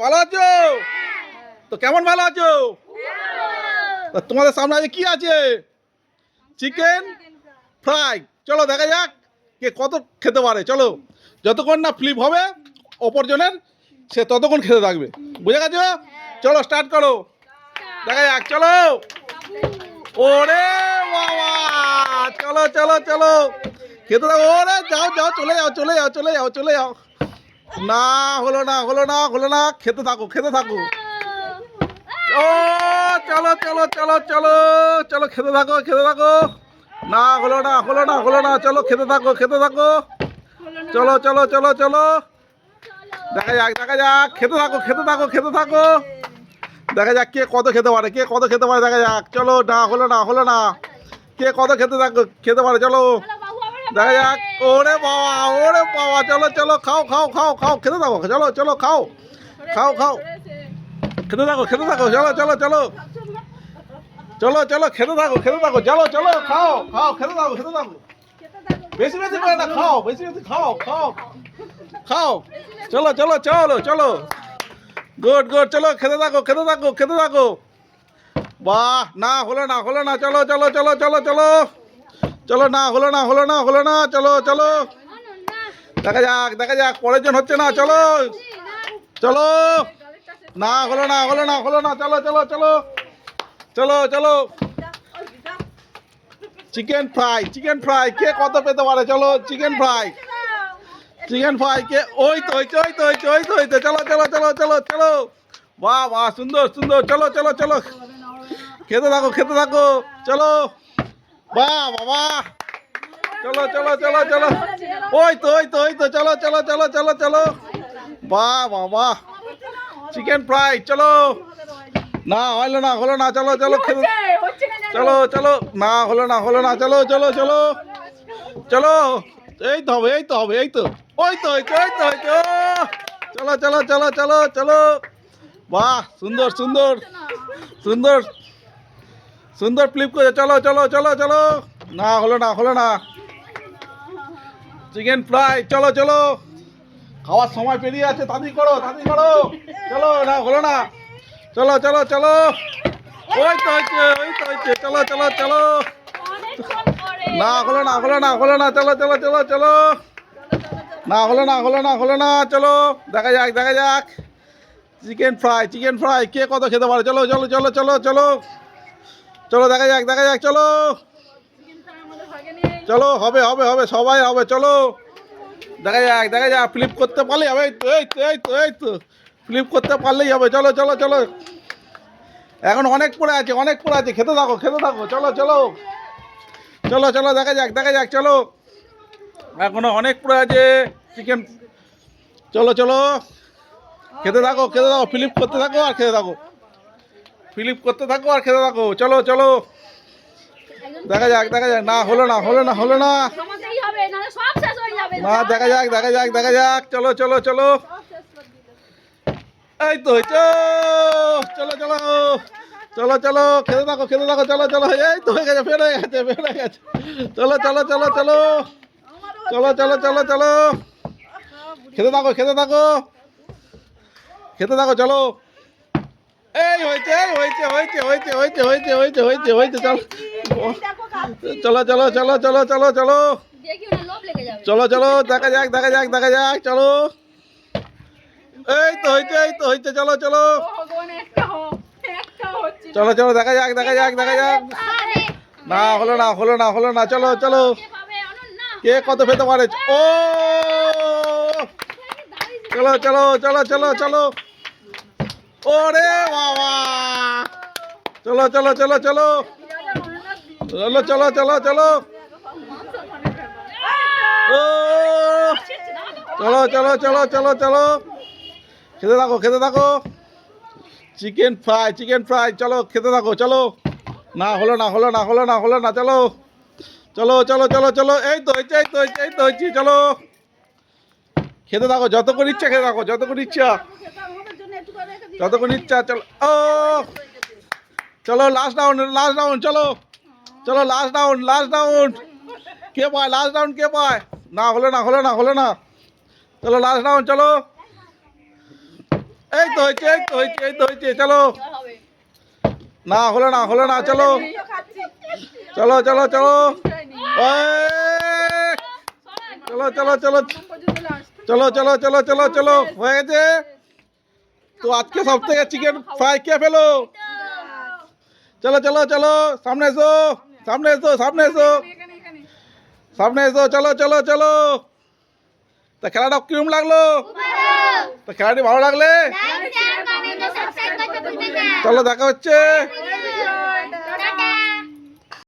ভালো আছো? তো কেমন ভালো আছো? তো তোমাদের সামনে আজকে কি আছে? Chicken fry. চলো দেখা যাক কে কত খেতে পারে। চলো, যতক্ষণ না ফ্লিপ হবে অপরজনের, সে ততক্ষণ খেতে থাকবে। বুঝে গেছো? চলো স্টার্ট করো, দেখা যাক। চলো, ওরে বাবা, চলো চলো চলো খেতে থাকো। ওরে যাও যাও, চলে যাও চলে যাও চলে যাও চলে যাও। না, হলো না হলো না হলো না, খেতে থাকো খেতে থাকো। ও চলো চলো চলো চলো চলো, খেতে থাকো খেতে থাকো। না, হলো না হলো না হলো না, চলো খেতে থাকো খেতে থাকো। চলো চলো চলো চলো, দেখা যাক দেখা যাক, খেতে থাকো খেতে থাকো খেতে থাকো। দেখা যাক কে কত খেতে পারে, কে কত খেতে পারে, দেখা যাক। চলো, না হলো না হলো না, কে কত খেতে পারে। চলো দেখা যাক। ওরে বাবা, চলো চলো, খাও খাও খাও খাও, খেতে থাকো। চলো চলো, খাও খাও খাও, খেতে থাকো খেতে থাকো। চলো চলো চলো চলো চলো, খেতে থাকো খেতে থাকো। চলো চলো, খাও খাও, খেতে থাকো খেতে থাকো। বেশি বেশি করে না, খাও বেশি বেশি, খাও খাও খাও। চলো চলো চলো চলো, গুড গুড, চলো খেতে থাকো খেতে থাকো খেতে থাকো। বাহ, না হলো না হলো না, চলো চলো চলো চলো চলো চলো, না হলো না হলো না হলো না, চলো চলো, দেখা যাক দেখা যাক, পরের জন হচ্ছে না। চলো চলো, না হলো না হলো না হলো না, চলো চলো চলো চলো চলো। চিকেন ফ্রাই চিকেন ফ্রাই, কে কত পেতে পারে? চলো চিকেন ফ্রাই চিকেন ফ্রাই কে, ওই তো ওই তো ওই তো ওই তো ওই তো ওই তো, চলো চলো চলো চলো চলো। বাহ বাহ, সুন্দর সুন্দর, চলো চলো চলো, খেতে থাকো খেতে থাকো। চলো, বাহ বাবা, চলো চলো চলো চলো, ওই তো ওই তো ওই তো, চলো চলো চলো চলো চলো। বাহ বাবা, চিকেন ফ্রাই। চলো, না হলো না হলো না, চলো চলো খেতে, চলো চলো, না হলো না হলো না, চলো চলো চলো চলো। এই তো হবে এই তো হবে এই তো, ওই তো ওই তো ওই তো ওই তো, চলো চলো চলো চলো চলো। বাহ, সুন্দর সুন্দর সুন্দর সুন্দর ফ্লিপ করে, চলো চলো চলো চলো। না হলো না হলো না, চিকেন ফ্রাই। চলো চলো, খাওয়ার সময় পেরিয়ে আছে, তাড়াতাড়ি করো তাড়াতাড়ি করো। চলো, না হলো না, চলো চলো চলো, ওই তো ওই তো ওই তো ওই তো, চলো চলো চলো। না হলো না হলো না হলো না, চলো চলো চলো চলো, না হলো না হলো না হলো না, চলো দেখা যাক দেখা যাক। চিকেন ফ্রাই কে কত খেতে পারে? চলো চলো চলো চলো চলো চলো, দেখা যাক দেখা যাক। চলো চলো, হবে হবে হবে, সবাই হবে। চলো দেখা যাক দেখা যাক, ফ্লিপ করতে পারলেই হবে। এই তো এই তো এই তো এই তো, ফ্লিপ করতে পারলেই হবে। চলো চলো চলো, এখন অনেক পড়ে আছে অনেক পড়ে আছে, খেতে থাকো খেতে থাকো। চলো চলো চলো চলো, দেখা যাক দেখা যাক। চলো, এখনো অনেক পড়ে আছে চিকেন। চলো চলো, খেতে থাকো খেতে থাকো, ফ্লিপ করতে থাকো আর খেতে থাকো, ফ্লিপ করতে থাকো আর খেতে থাকো। চলো চলো, দেখা যাক দেখা যাক। না হলো না হলো না হলো না, না দেখা যাক দেখা যাক দেখা যাক। চলো চলো চলো, এই তো হয়েছে। চলো চলো চলো চলো, খেতে থাকো খেতে থাকো। চলো চলো, এই তো হয়ে গেছে, ফের হয়ে গেছে ফের হয়ে গেছে। চলো চলো চলো চলো চলো চলো চলো চলো, খেতে থাকো খেতে থাকো খেতে থাকো। চলো, এই হয়েছে হয়েছে হয়েছে হয়েছে হয়েছে হয়েছে হয়েছে হয়েছে হয়েছে, চলো চলো চলো চলো চলো চলো চলো চলো চলো, দেখা যাক দেখা যাক দেখা যাক। চলো, এই তো হয়েছে এই তো হয়েছে, চলো চলো চলো চলো, দেখা যাক দেখা যাক দেখা যাক। না হলো না হলো না হলো না, চলো চলো, কে কত পেতে পারে? ও চলো চলো চলো চলো চলো, ওরে বাবা, চলো চলো চলো চলো চলো চলো চলো চলো, ও চলো চলো চলো চলো চলো, খেতে থাকো খেতে থাকো। চিকেন ফ্রাই, চলো খেতে থাকো। চলো, না হলো না হলো না হলো না হলো না, চলো চলো চলো চলো চলো, এই তো হয়েছে এই তো হয়েছে এই তো হয়েছে। চলো, খেতে থাকো, যতক্ষণ ইচ্ছা খেতে থাকো, যতক্ষণ ইচ্ছা যতক্ষণ ইচ্ছা। চলো, ও চলো, লাস্ট ডাউন লাস্ট ডাউন, চলো চলো, লাস্ট ডাউন লাস্ট ডাউন, কে পায় লাস্ট ডাউন কে পায়? না হলো না হলো না হলো না, চলো লাস্ট ডাউন। চলো, এই তো হয়েছে, এই তো হয়েছে, এই তো হয়েছে, চলো। না হলো না, হলো না, চলো চলো চলো চলো। এই, চলো চলো চলো চলো চলো চলো চলো চলো, হয়ে গেছে। তো আজকে সব থেকে চিকেন ফ্রাই কে পেলো? চলো চলো চলো, সামনে এসো, সামনে এসো, সামনে এসো, সামনে এসো, চলো চলো চলো। তা খেলাটা কিরম লাগলো? তো খেলাটি ভালো লাগলে চলো, দেখা হচ্ছে।